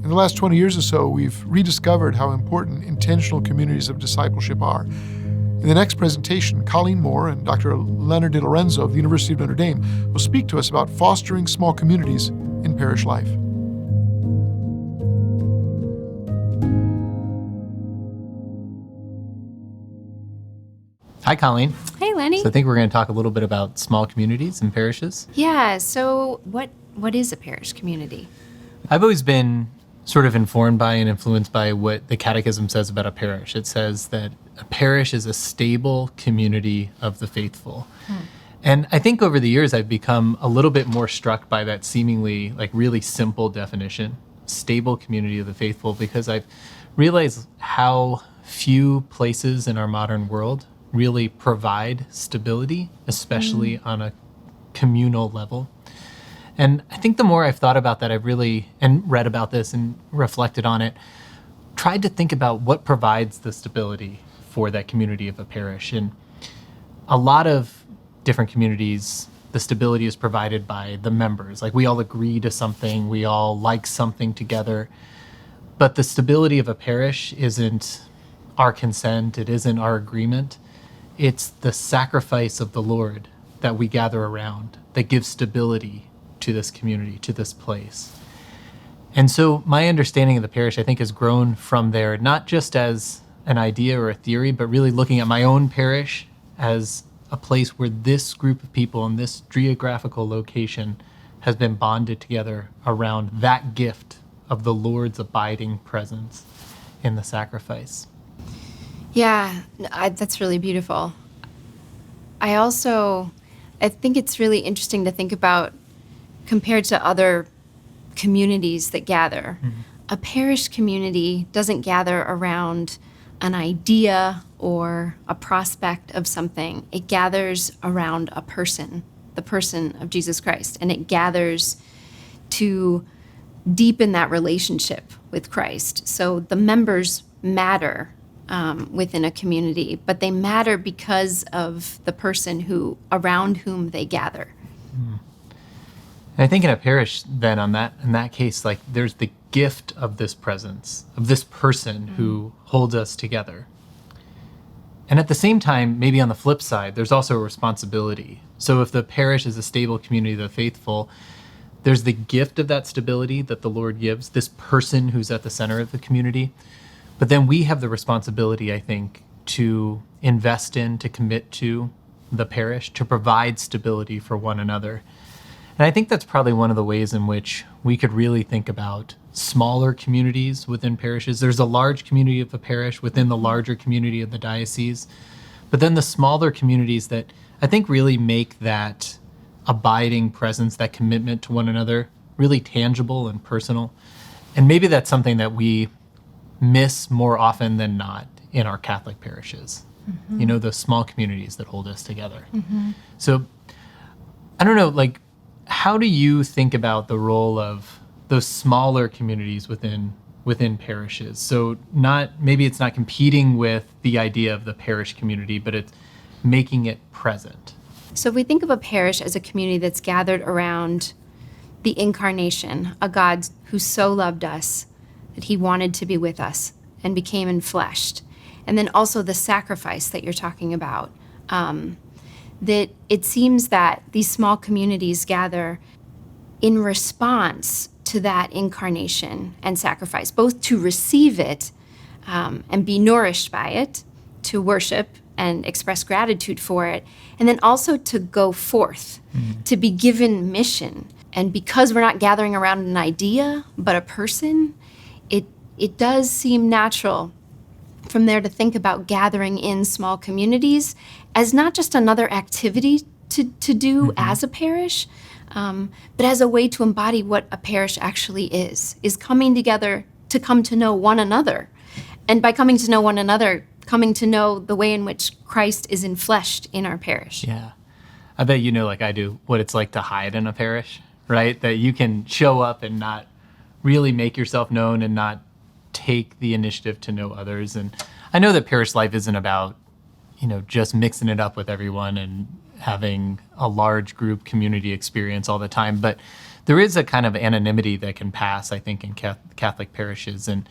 In the last 20 years or so, we've rediscovered how important intentional communities of discipleship are. In the next presentation, Colleen Moore and Dr. Leonard DeLorenzo of the University of Notre Dame will speak to us about fostering small communities in parish life. Hi, Colleen. Hey, Lenny. So I think we're going to talk a little bit about small communities and parishes. Yeah, so what is a parish community? I've always been sort of informed by and influenced by what the Catechism says about a parish. It says that a parish is a stable community of the faithful. And I think over the years I've become a little bit more struck by that seemingly like really simple definition, stable community of the faithful, because I've realized how few places in our modern world really provide stability, especially on a communal level. And I think the more I've thought about that, I've really, and read about this and reflected on it, tried to think about what provides the stability for that community of a parish. And a lot of different communities, the stability is provided by the members. Like we all agree to something, we all like something together. But the stability of a parish isn't our consent, it isn't our agreement. It's the sacrifice of the Lord that we gather around that gives stability to this community, to this place. And so my understanding of the parish, I think, has grown from there, not just as an idea or a theory, but really looking at my own parish as a place where this group of people in this geographical location has been bonded together around that gift of the Lord's abiding presence in the sacrifice. Yeah, that's really beautiful. I think it's really interesting to think about compared to other communities that gather. A parish community doesn't gather around an idea or a prospect of something. It gathers around a person, the person of Jesus Christ, and it gathers to deepen that relationship with Christ. So the members matter within a community, but they matter because of the person around whom they gather. And I think in a parish, then in that case, like there's the gift of this presence, of this person who holds us together. And at the same time, maybe on the flip side, there's also a responsibility. So if the parish is a stable community of the faithful, there's the gift of that stability that the Lord gives, this person who's at the center of the community. But then we have the responsibility, I think, to invest in, to commit to the parish, to provide stability for one another. And I think that's probably one of the ways in which we could really think about smaller communities within parishes. There's a large community of a parish within the larger community of the diocese, but then the smaller communities that I think really make that abiding presence, that commitment to one another, really tangible and personal. And maybe that's something that we miss more often than not in our Catholic parishes. You know, those small communities that hold us together. So I don't know, like, how do you think about the role of those smaller communities within parishes? So maybe it's not competing with the idea of the parish community, but it's making it present. So if we think of a parish as a community that's gathered around the incarnation, a God who so loved us that he wanted to be with us and became enfleshed, and then also the sacrifice that you're talking about, that it seems that these small communities gather in response to that incarnation and sacrifice, both to receive it and be nourished by it, to worship and express gratitude for it, and then also to go forth, to be given mission. And because we're not gathering around an idea, but a person, it does seem natural from there to think about gathering in small communities as not just another activity to do as a parish, but as a way to embody what a parish actually is coming together to come to know one another. And by coming to know one another, coming to know the way in which Christ is enfleshed in our parish. Yeah. I bet you know, like I do, what it's like to hide in a parish, right? That you can show up and not really make yourself known and not take the initiative to know others. And I know that parish life isn't about, just mixing it up with everyone and having a large group community experience all the time. But there is a kind of anonymity that can pass, I think, in Catholic parishes. And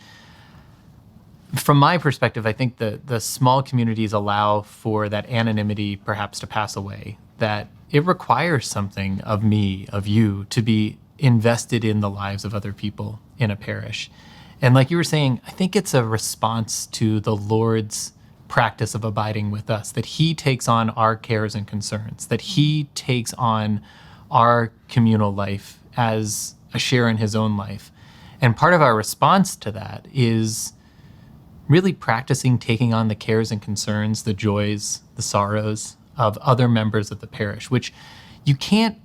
from my perspective, I think the small communities allow for that anonymity perhaps to pass away, that it requires something of me, of you, to be invested in the lives of other people in a parish. And like you were saying, I think it's a response to the Lord's practice of abiding with us, that he takes on our cares and concerns, that he takes on our communal life as a share in his own life. And part of our response to that is really practicing taking on the cares and concerns, the joys, the sorrows of other members of the parish, which you can't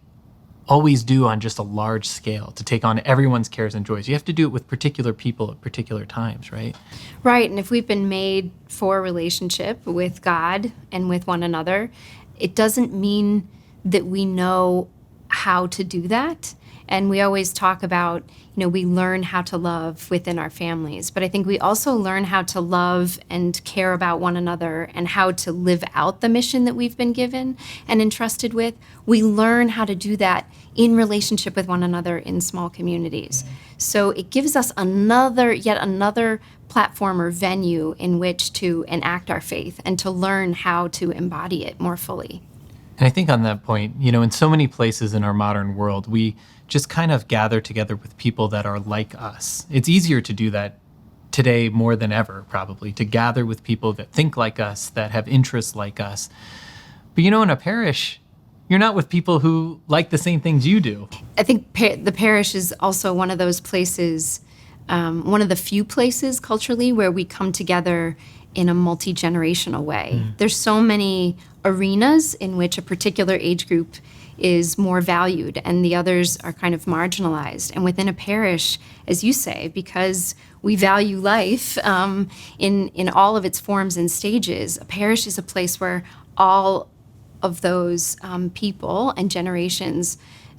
always do on just a large scale, to take on everyone's cares and joys. You have to do it with particular people at particular times, right? Right, and if we've been made for a relationship with God and with one another, it doesn't mean that we know how to do that. And we always talk about, we learn how to love within our families. But I think we also learn how to love and care about one another and how to live out the mission that we've been given and entrusted with. We learn how to do that in relationship with one another in small communities. So it gives us yet another platform or venue in which to enact our faith and to learn how to embody it more fully. And I think on that point, in so many places in our modern world, we just kind of gather together with people that are like us. It's easier to do that today more than ever, probably, to gather with people that think like us, that have interests like us. But in a parish, you're not with people who like the same things you do. I think the parish is also one of those places, one of the few places culturally where we come together in a multi-generational way. There's so many arenas in which a particular age group is more valued and the others are kind of marginalized. And within a parish, as you say, because we value life in all of its forms and stages, a parish is a place where all of those people and generations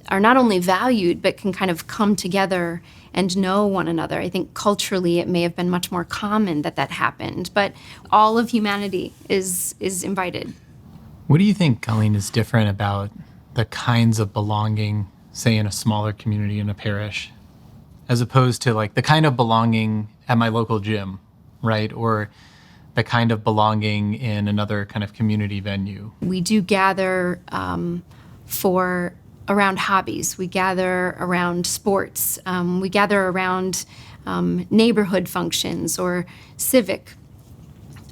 are not only valued, but can kind of come together and know one another. I think culturally it may have been much more common that happened, but all of humanity is invited. What do you think, Colleen, is different about the kinds of belonging, say, in a smaller community in a parish, as opposed to like the kind of belonging at my local gym, right? Or the kind of belonging in another kind of community venue? We do gather around hobbies. We gather around sports. We gather around neighborhood functions or civic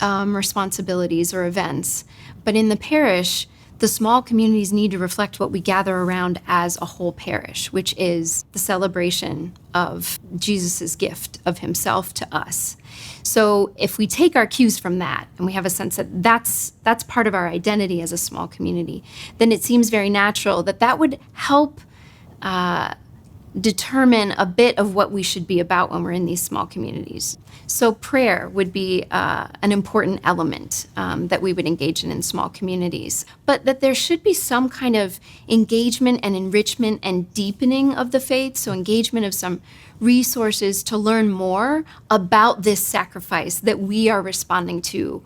responsibilities or events. But in the parish, the small communities need to reflect what we gather around as a whole parish, which is the celebration of Jesus' gift of himself to us. So if we take our cues from that and we have a sense that that's part of our identity as a small community, then it seems very natural that would help determine a bit of what we should be about when we're in these small communities. So prayer would be an important element that we would engage in small communities, but that there should be some kind of engagement and enrichment and deepening of the faith, so engagement of some resources to learn more about this sacrifice that we are responding to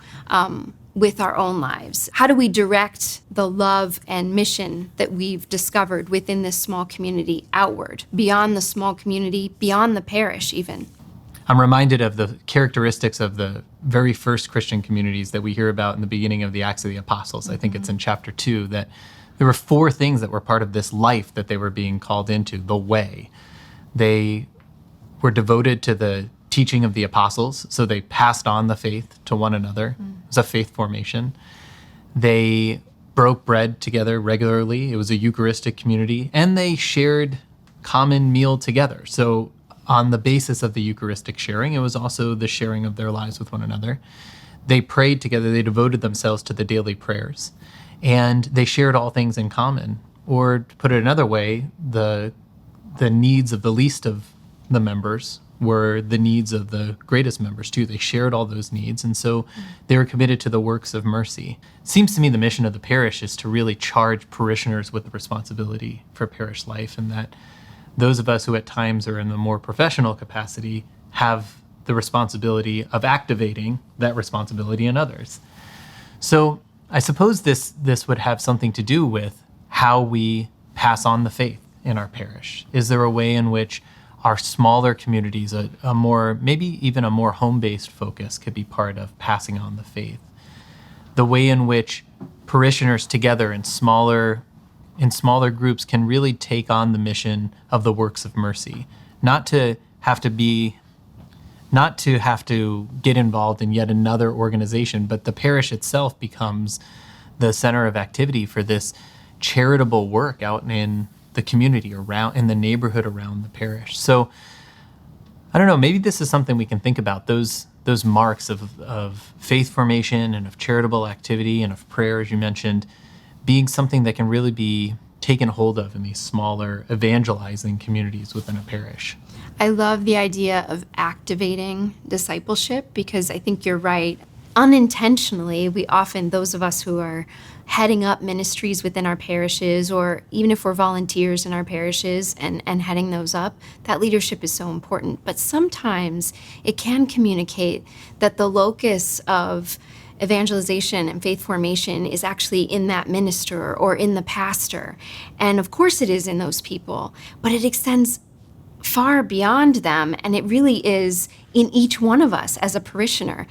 with our own lives. How do we direct the love and mission that we've discovered within this small community outward, beyond the small community, beyond the parish even? I'm reminded of the characteristics of the very first Christian communities that we hear about in the beginning of the Acts of the Apostles. I think it's in chapter 2, that there were 4 things that were part of this life that they were being called into, the way. They were devoted to the teaching of the apostles, so they passed on the faith to one another. It was a faith formation. They broke bread together regularly. It was a Eucharistic community, and they shared common meal together. So on the basis of the Eucharistic sharing, it was also the sharing of their lives with one another. They prayed together. They devoted themselves to the daily prayers, and they shared all things in common. Or to put it another way, the needs of the least of the members were the needs of the greatest members too. They shared all those needs, and so they were committed to the works of mercy. It seems to me the mission of the parish is to really charge parishioners with the responsibility for parish life, and that those of us who at times are in the more professional capacity have the responsibility of activating that responsibility in others. So I suppose this would have something to do with how we pass on the faith, in our parish? Is there a way in which our smaller communities, a more, maybe even a more home-based focus, could be part of passing on the faith? The way in which parishioners together in smaller groups can really take on the mission of the works of mercy, not to have to get involved in yet another organization, but the parish itself becomes the center of activity for this charitable work out in the community, around in the neighborhood around the parish. So I don't know, maybe this is something we can think about, those marks of faith formation and of charitable activity and of prayer, as you mentioned, being something that can really be taken hold of in these smaller evangelizing communities within a parish. I love the idea of activating discipleship, because I think you're right. Unintentionally, we often, those of us who are heading up ministries within our parishes, or even if we're volunteers in our parishes and heading those up, that leadership is so important. But sometimes it can communicate that the locus of evangelization and faith formation is actually in that minister or in the pastor. And of course it is in those people, but it extends far beyond them, and it really is in each one of us as a parishioner.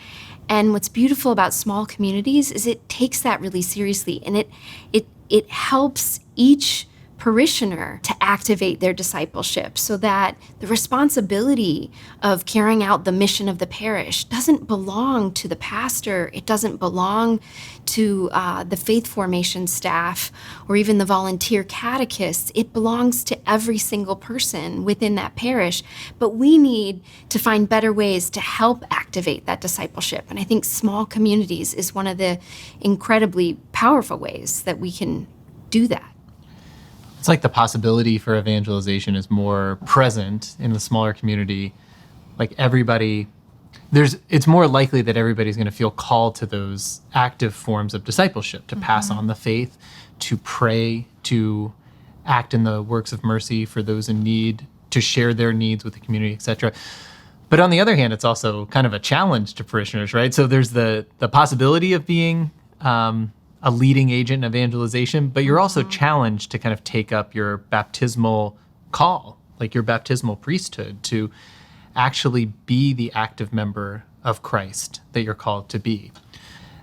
And what's beautiful about small communities is it takes that really seriously, and it helps each parishioner to activate their discipleship, so that the responsibility of carrying out the mission of the parish doesn't belong to the pastor, it doesn't belong to the faith formation staff or even the volunteer catechists. It belongs to every single person within that parish. But we need to find better ways to help activate that discipleship. And I think small communities is one of the incredibly powerful ways that we can do that. It's like the possibility for evangelization is more present in the smaller community. Like it's more likely that everybody's going to feel called to those active forms of discipleship, to pass on the faith, to pray, to act in the works of mercy for those in need, to share their needs with the community, etc. But on the other hand, it's also kind of a challenge to parishioners, right? So there's the possibility of being a leading agent in evangelization, but you're also challenged to kind of take up your baptismal call, like your baptismal priesthood, to actually be the active member of Christ that you're called to be.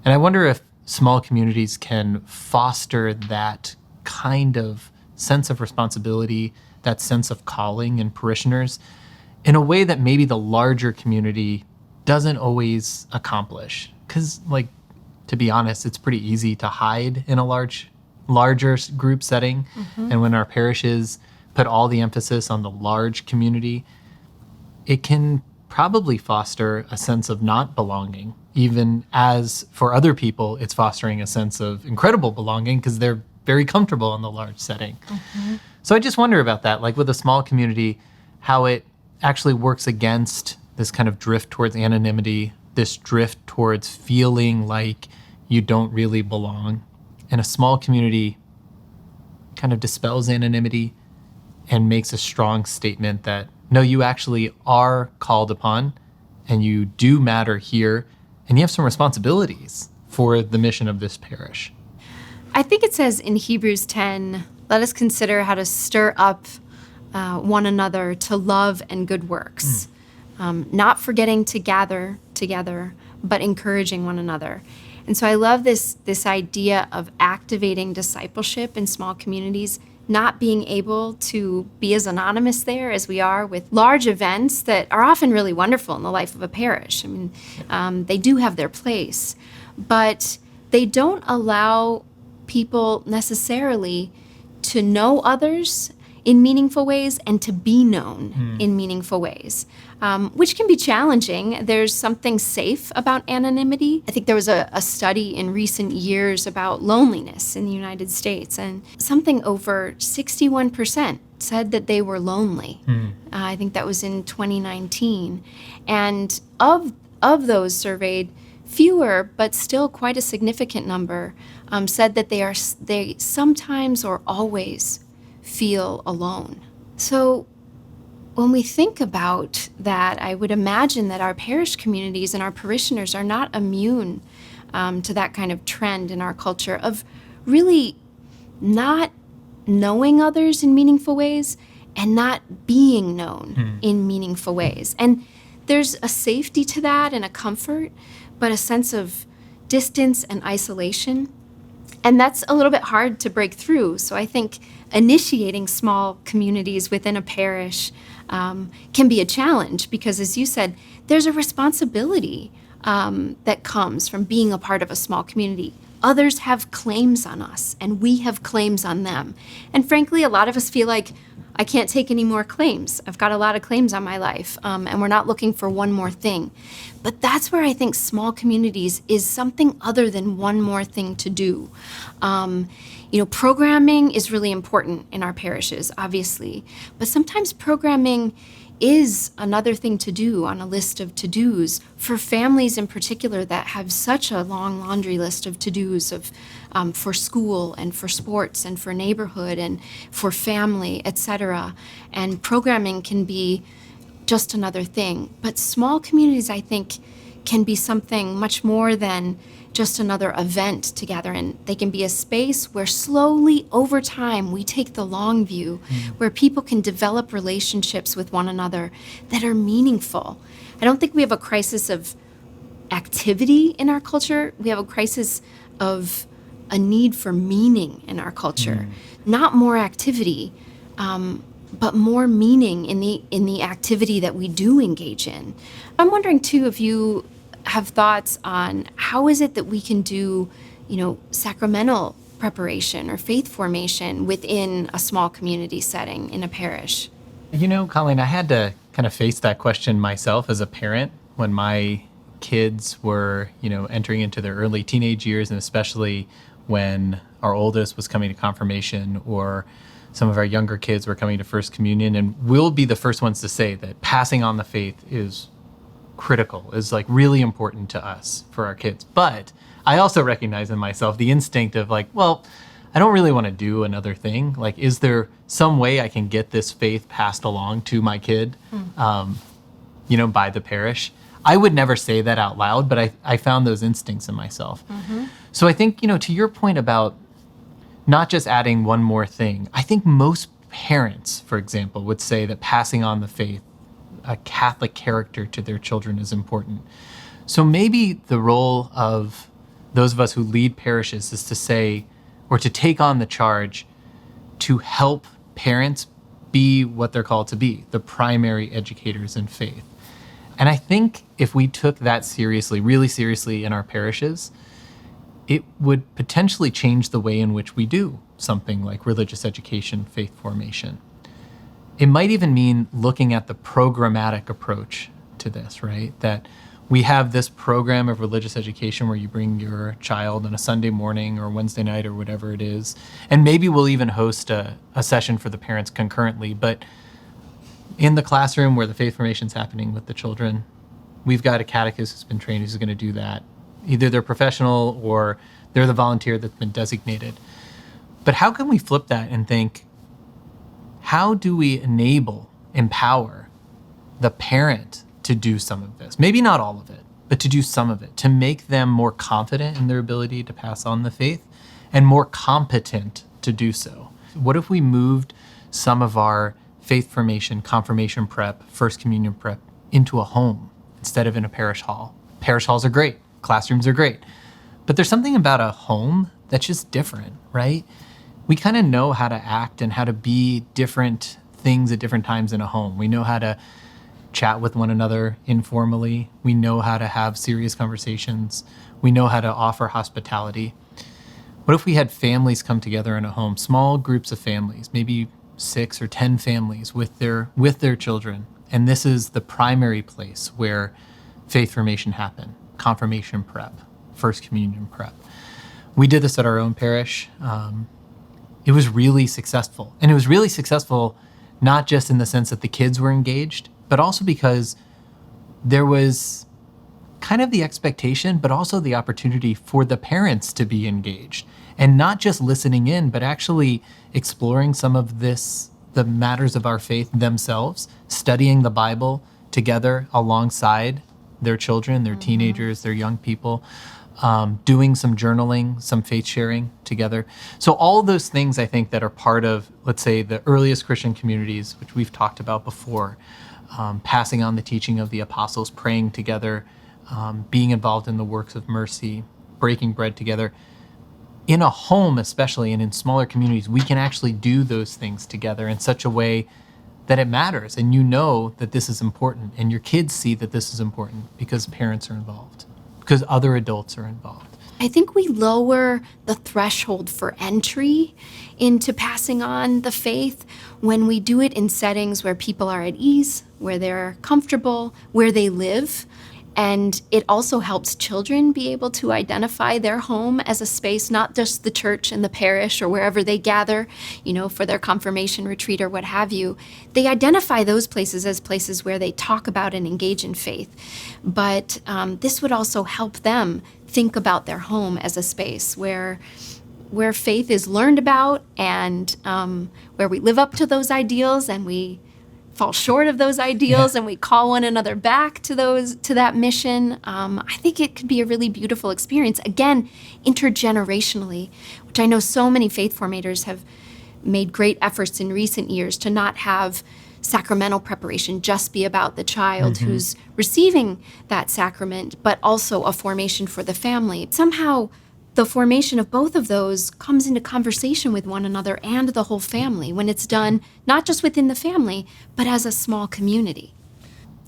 And I wonder if small communities can foster that kind of sense of responsibility, that sense of calling in parishioners in a way that maybe the larger community doesn't always accomplish. Because, like, to be honest, it's pretty easy to hide in a larger group setting. And when our parishes put all the emphasis on the large community, it can probably foster a sense of not belonging, even as for other people, it's fostering a sense of incredible belonging because they're very comfortable in the large setting. So I just wonder about that, like with a small community, how it actually works against this kind of drift towards anonymity, this drift towards feeling like you don't really belong. And a small community kind of dispels anonymity and makes a strong statement that, no, you actually are called upon and you do matter here and you have some responsibilities for the mission of this parish. I think it says in Hebrews 10, let us consider how to stir up one another to love and good works, not forgetting to gather together, but encouraging one another. And so I love this idea of activating discipleship in small communities, not being able to be as anonymous there as we are with large events that are often really wonderful in the life of a parish. I mean, they do have their place, but they don't allow people necessarily to know others in meaningful ways and to be known in meaningful ways, which can be challenging. There's something safe about anonymity. I think there was a study in recent years about loneliness in the United States, and something over 61% said that they were lonely. I think that was in 2019. And of those surveyed, fewer, but still quite a significant number, said that they sometimes or always feel alone. So when we think about that, I would imagine that our parish communities and our parishioners are not immune to that kind of trend in our culture of really not knowing others in meaningful ways and not being known in meaningful ways. And there's a safety to that and a comfort, but a sense of distance and isolation. And that's a little bit hard to break through. So I think initiating small communities within a parish can be a challenge because, as you said, there's a responsibility that comes from being a part of a small community. Others have claims on us, and we have claims on them. And frankly, a lot of us feel like, I can't take any more claims. I've got a lot of claims on my life, and we're not looking for one more thing. But that's where I think small communities is something other than one more thing to do. Programming is really important in our parishes, obviously, but sometimes programming is another thing to do on a list of to-dos for families in particular that have such a long laundry list of to-dos for school and for sports and for neighborhood and for family, etc. And programming can be just another thing. But small communities, I think, can be something much more than just another event to gather in. They can be a space where slowly over time we take the long view, where people can develop relationships with one another that are meaningful. I don't think we have a crisis of activity in our culture. We have a crisis of a need for meaning in our culture. Not more activity, but more meaning in the activity that we do engage in. I'm wondering too if you have thoughts on how is it that we can do, sacramental preparation or faith formation within a small community setting in a parish? Colleen, I had to kind of face that question myself as a parent when my kids were, entering into their early teenage years, and especially when our oldest was coming to confirmation or some of our younger kids were coming to First Communion. And we'll be the first ones to say that passing on the faith is critical, is like really important to us for our kids. But I also recognize in myself the instinct of like, well, I don't really want to do another thing. Like, is there some way I can get this faith passed along to my kid, by the parish? I would never say that out loud, but I found those instincts in myself. So I think, to your point about not just adding one more thing, I think most parents, for example, would say that passing on the faith, a Catholic character to their children is important. So maybe the role of those of us who lead parishes is to say, or to take on the charge to help parents be what they're called to be, the primary educators in faith. And I think if we took that seriously, really seriously in our parishes, it would potentially change the way in which we do something like religious education, faith formation. It might even mean looking at the programmatic approach to this, right? That we have this program of religious education where you bring your child on a Sunday morning or Wednesday night or whatever it is. And maybe we'll even host a session for the parents concurrently. But in the classroom where the faith formation is happening with the children, we've got a catechist who's been trained who's going to do that. Either they're professional or they're the volunteer that's been designated. But how can we flip that and think, how do we empower the parent to do some of this? Maybe not all of it, but to do some of it, to make them more confident in their ability to pass on the faith and more competent to do so. What if we moved some of our faith formation, confirmation prep, First Communion prep into a home instead of in a parish hall? Parish halls are great, classrooms are great, but there's something about a home that's just different, right? We kind of know how to act and how to be different things at different times in a home. We know how to chat with one another informally. We know how to have serious conversations. We know how to offer hospitality. What if we had families come together in a home, small groups of families, maybe 6 or 10 families with their children, and this is the primary place where faith formation happened, confirmation prep, First Communion prep. We did this at our own parish. It was really successful. And it was really successful not just in the sense that the kids were engaged, but also because there was kind of the expectation, but also the opportunity for the parents to be engaged. And not just listening in, but actually exploring some of the matters of our faith themselves, studying the Bible together alongside their children, their teenagers, their young people. doing some journaling, some faith sharing together. So all those things I think that are part of, let's say, the earliest Christian communities, which we've talked about before, passing on the teaching of the apostles, praying together, being involved in the works of mercy, breaking bread together. In a home especially, and in smaller communities, we can actually do those things together in such a way that it matters, and you know that this is important, and your kids see that this is important because parents are involved, because other adults are involved. I think we lower the threshold for entry into passing on the faith when we do it in settings where people are at ease, where they're comfortable, where they live. And it also helps children be able to identify their home as a space, not just the church and the parish or wherever they gather, for their confirmation retreat or what have you. They identify those places as places where they talk about and engage in faith. But this would also help them think about their home as a space where faith is learned about and where we live up to those ideals and we fall short of those ideals, and we call one another back to that mission. I think it could be a really beautiful experience, again, intergenerationally, which I know so many faith formators have made great efforts in recent years to not have sacramental preparation just be about the child who's receiving that sacrament, but also a formation for the family. Somehow the formation of both of those comes into conversation with one another and the whole family when it's done not just within the family, but as a small community.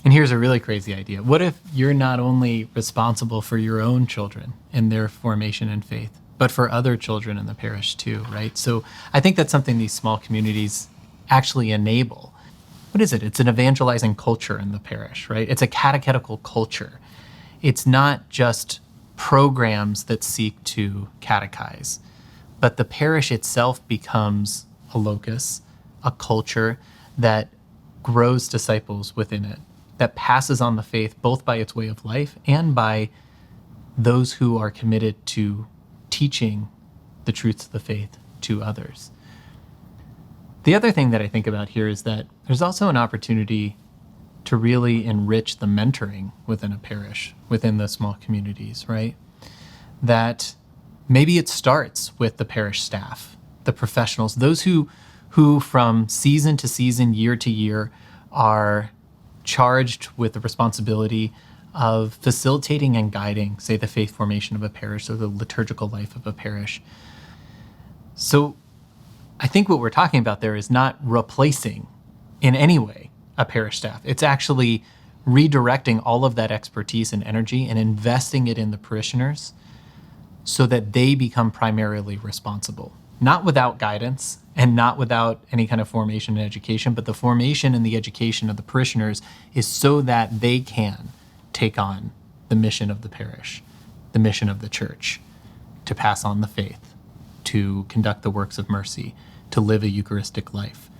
And here's a really crazy idea. What if you're not only responsible for your own children and their formation in faith, but for other children in the parish too, right? So I think that's something these small communities actually enable. What is it? It's an evangelizing culture in the parish, right? It's a catechetical culture. It's not just programs that seek to catechize, but the parish itself becomes a locus, a culture that grows disciples within it, that passes on the faith both by its way of life and by those who are committed to teaching the truths of the faith to others. The other thing that I think about here is that there's also an opportunity to really enrich the mentoring within a parish, within the small communities, right? That maybe it starts with the parish staff, the professionals, those who from season to season, year to year, are charged with the responsibility of facilitating and guiding, say, the faith formation of a parish or the liturgical life of a parish. So I think what we're talking about there is not replacing in any way a parish staff. It's actually redirecting all of that expertise and energy and investing it in the parishioners so that they become primarily responsible, not without guidance and not without any kind of formation and education, but the formation and the education of the parishioners is so that they can take on the mission of the parish, the mission of the church, to pass on the faith, to conduct the works of mercy, to live a Eucharistic life,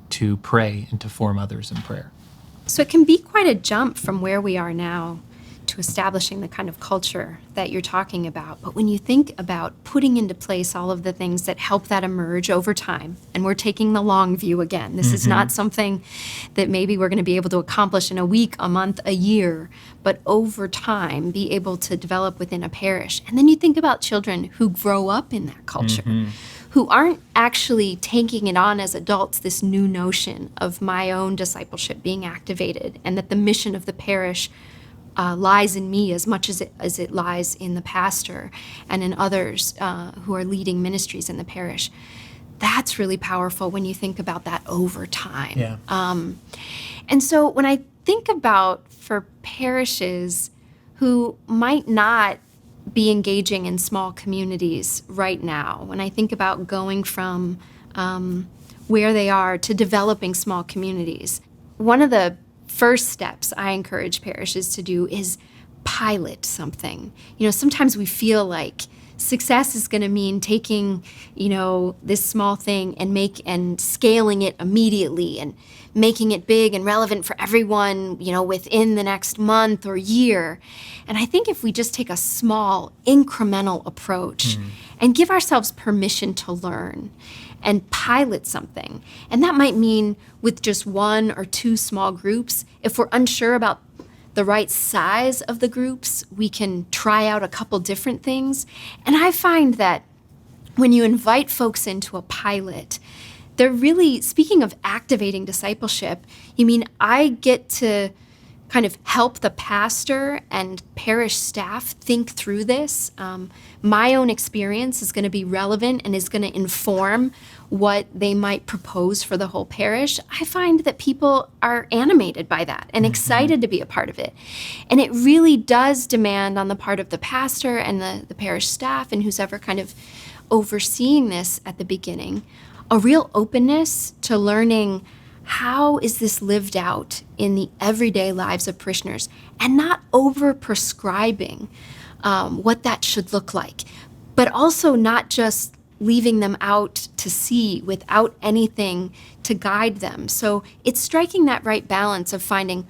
to pray and to form others in prayer. So it can be quite a jump from where we are now to establishing the kind of culture that you're talking about. But when you think about putting into place all of the things that help that emerge over time, and we're taking the long view again, this is not something that maybe we're going to be able to accomplish in a week, a month, a year, but over time be able to develop within a parish. And then you think about children who grow up in that culture, who aren't actually taking it on as adults, this new notion of my own discipleship being activated, and that the mission of the parish lies in me as much as it lies in the pastor and in others who are leading ministries in the parish. That's really powerful when you think about that over time. Yeah. And so when I think about for parishes who might not be engaging in small communities right now, when I think about going from where they are to developing small communities, one of the first steps I encourage parishes to do is pilot something. Sometimes we feel like success is going to mean taking, this small thing and scaling it immediately and making it big and relevant for everyone, within the next month or year. And I think if we just take a small incremental approach and give ourselves permission to learn and pilot something, and that might mean with just one or two small groups, if we're unsure about the right size of the groups. We can try out a couple different things. And I find that when you invite folks into a pilot, they're really, speaking of activating discipleship, I get to kind of help the pastor and parish staff think through this. My own experience is going to be relevant and is going to inform what they might propose for the whole parish. I find that people are animated by that and excited to be a part of it. And it really does demand on the part of the pastor and the parish staff and who's ever kind of overseeing this at the beginning, a real openness to learning how is this lived out in the everyday lives of parishioners, and not over prescribing what that should look like, but also not just leaving them out to sea without anything to guide them. So it's striking that right balance of finding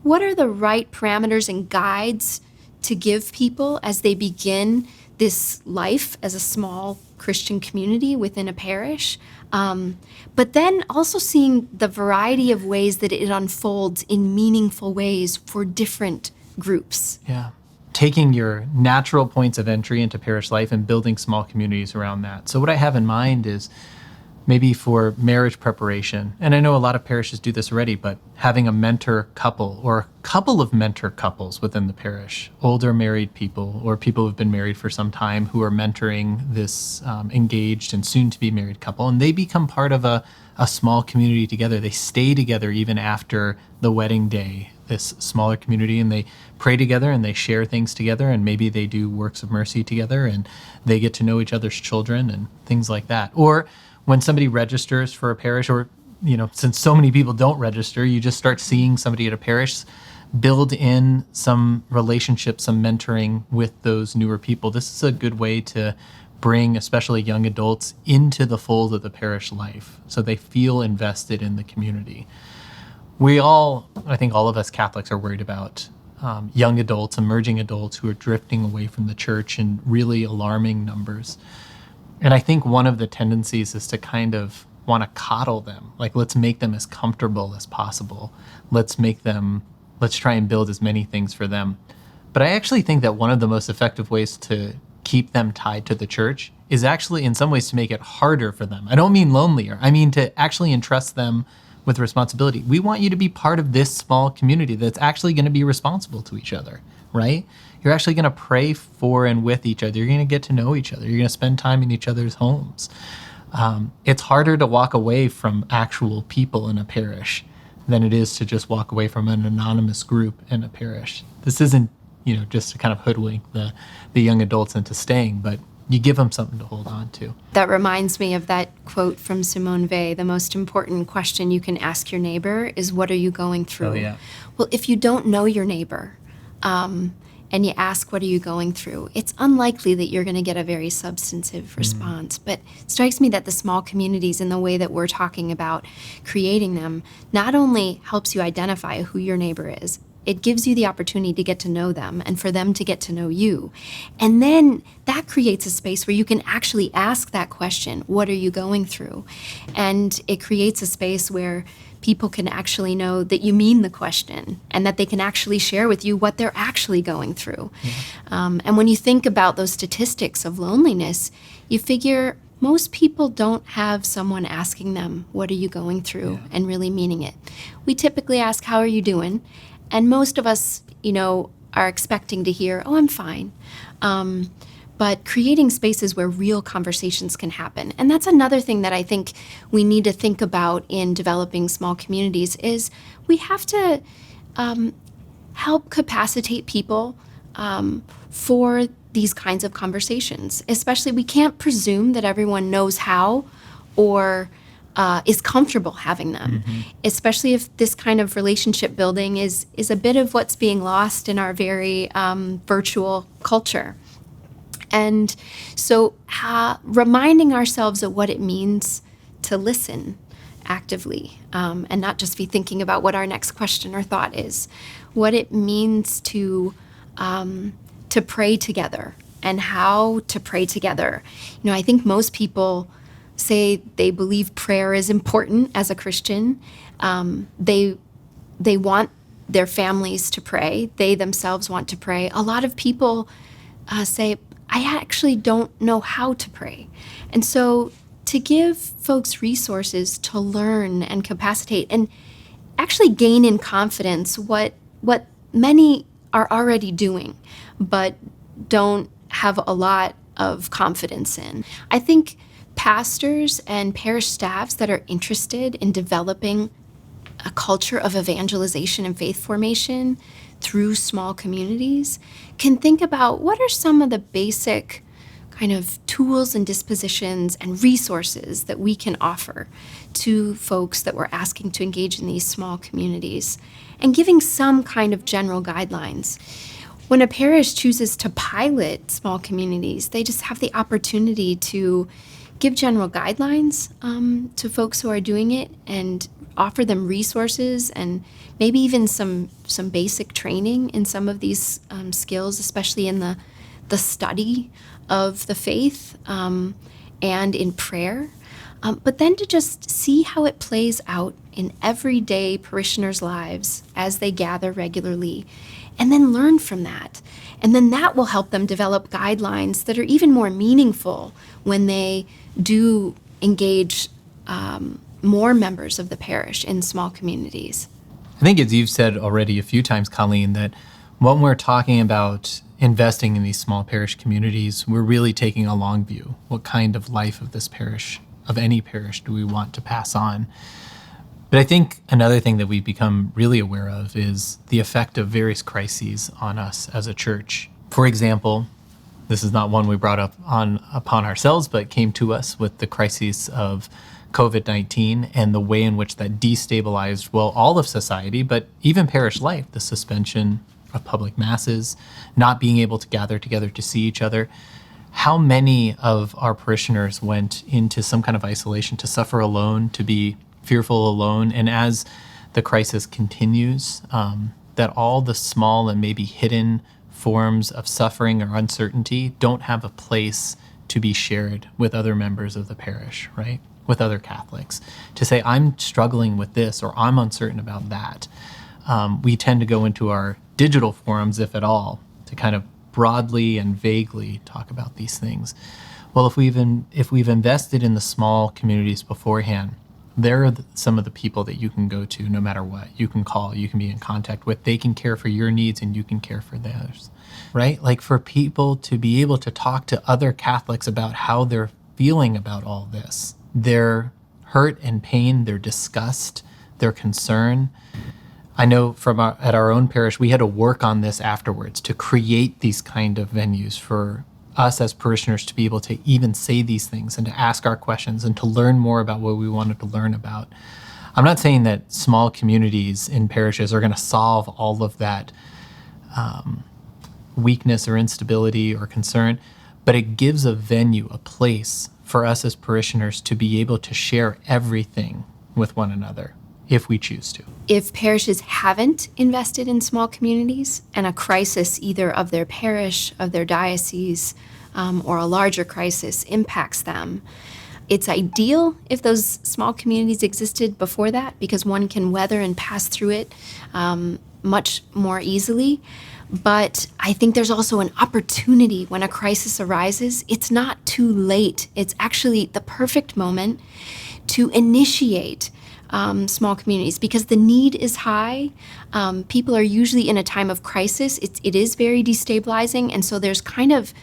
what are the right parameters and guides to give people as they begin this life as a small Christian community within a parish, but then also seeing the variety of ways that it unfolds in meaningful ways for different groups. Yeah. Taking your natural points of entry into parish life and building small communities around that. So what I have in mind is maybe for marriage preparation, and I know a lot of parishes do this already, but having a mentor couple or a couple of mentor couples within the parish, older married people or people who've been married for some time who are mentoring this engaged and soon-to-be married couple, and they become part of a small community together. They stay together even after the wedding day, this smaller community, and they pray together and they share things together, and maybe they do works of mercy together, and they get to know each other's children and things like that. Or when somebody registers for a parish, or, since so many people don't register, you just start seeing somebody at a parish build in some relationship, some mentoring with those newer people. This is a good way to bring especially young adults into the fold of the parish life so they feel invested in the community. I think all of us Catholics are worried about young adults, emerging adults who are drifting away from the church in really alarming numbers. And I think one of the tendencies is to kind of want to coddle them. Like, let's make them as comfortable as possible. Let's try and build as many things for them. But I actually think that one of the most effective ways to keep them tied to the church is actually in some ways to make it harder for them. I don't mean lonelier. I mean to actually entrust them with responsibility. We want you to be part of this small community that's actually going to be responsible to each other, right? You're actually going to pray for and with each other. You're going to get to know each other. You're going to spend time in each other's homes. It's harder to walk away from actual people in a parish than it is to just walk away from an anonymous group in a parish. This isn't, just to kind of hoodwink the young adults into staying, but you give them something to hold on to. That reminds me of that quote from Simone Weil: the most important question you can ask your neighbor is, what are you going through? Oh, yeah. Well, if you don't know your neighbor, and you ask, what are you going through, it's unlikely that you're going to get a very substantive response. But it strikes me that the small communities and the way that we're talking about creating them not only helps you identify who your neighbor is, it gives you the opportunity to get to know them and for them to get to know you. And then that creates a space where you can actually ask that question, what are you going through? And it creates a space where people can actually know that you mean the question and that they can actually share with you what they're actually going through. And when you think about those statistics of loneliness, you figure most people don't have someone asking them, what are you going through, and really meaning it. We typically ask, how are you doing? And most of us, are expecting to hear, oh, I'm fine. But creating spaces where real conversations can happen. And that's another thing that I think we need to think about in developing small communities is we have to help capacitate people for these kinds of conversations. Especially, we can't presume that everyone knows how or is comfortable having them, especially if this kind of relationship building is a bit of what's being lost in our very virtual culture. And so reminding ourselves of what it means to listen actively and not just be thinking about what our next question or thought is, what it means to pray together and how to pray together. I think most people say they believe prayer is important as a Christian. They want their families to pray. They themselves want to pray. A lot of people say, I actually don't know how to pray. And so to give folks resources to learn and capacitate and actually gain in confidence what many are already doing, but don't have a lot of confidence in. I think pastors and parish staffs that are interested in developing a culture of evangelization and faith formation through small communities can think about what are some of the basic kind of tools and dispositions and resources that we can offer to folks that we're asking to engage in these small communities, and giving some kind of general guidelines. When a parish chooses to pilot small communities, they just have the opportunity to give general guidelines to folks who are doing it and offer them resources and maybe even some basic training in some of these skills, especially in the study of the faith and in prayer. But then to just see how it plays out in everyday parishioners' lives as they gather regularly, and then learn from that. And then that will help them develop guidelines that are even more meaningful when they do engage more members of the parish in small communities. I think, as you've said already a few times, Colleen, that when we're talking about investing in these small parish communities, we're really taking a long view. What kind of life of this parish, of any parish, do we want to pass on? But I think another thing that we've become really aware of is the effect of various crises on us as a church. For example, this is not one we brought upon ourselves, but came to us with the crisis of COVID-19 and the way in which that destabilized, well, all of society, but even parish life, the suspension of public masses, not being able to gather together to see each other. How many of our parishioners went into some kind of isolation, to suffer alone, to be fearful alone? And as the crisis continues, that all the small and maybe hidden forms of suffering or uncertainty don't have a place to be shared with other members of the parish, right? With other Catholics, to say, I'm struggling with this or I'm uncertain about that. We tend to go into our digital forums, if at all, to kind of broadly and vaguely talk about these things. Well, if we've invested in the small communities beforehand, there are some of the people that you can go to no matter what. You can call, you can be in contact with. They can care for your needs and you can care for theirs, right? Like for people to be able to talk to other Catholics about how they're feeling about all this, their hurt and pain, their disgust, their concern. I know at our own parish, we had to work on this afterwards to create these kind of venues for us as parishioners to be able to even say these things and to ask our questions and to learn more about what we wanted to learn about. I'm not saying that small communities in parishes are going to solve all of that weakness or instability or concern, but it gives a venue, a place for us as parishioners to be able to share everything with one another if we choose to. If parishes haven't invested in small communities and a crisis either of their parish, of their diocese, or a larger crisis impacts them, it's ideal if those small communities existed before that because one can weather and pass through it much more easily. But I think there's also an opportunity when a crisis arises. It's not too late. It's actually the perfect moment to initiate small communities because the need is high. People are usually in a time of crisis. It is very destabilizing. And so there's kind of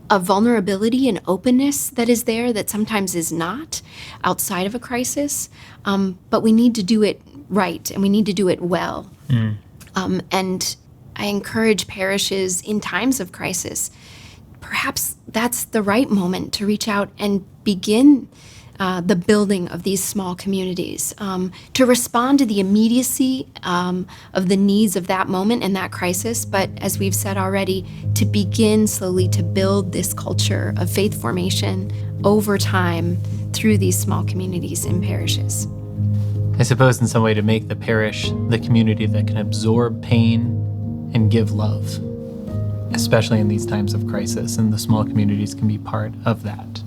a vulnerability and openness that is there that sometimes is not outside of a crisis. But we need to do it right and we need to do it well. And I encourage parishes in times of crisis, perhaps that's the right moment to reach out and begin the building of these small communities, to respond to the immediacy of the needs of that moment and that crisis, but as we've said already, to begin slowly to build this culture of faith formation over time through these small communities in parishes. I suppose in some way to make the parish the community that can absorb pain and give love, especially in these times of crisis, and the small communities can be part of that.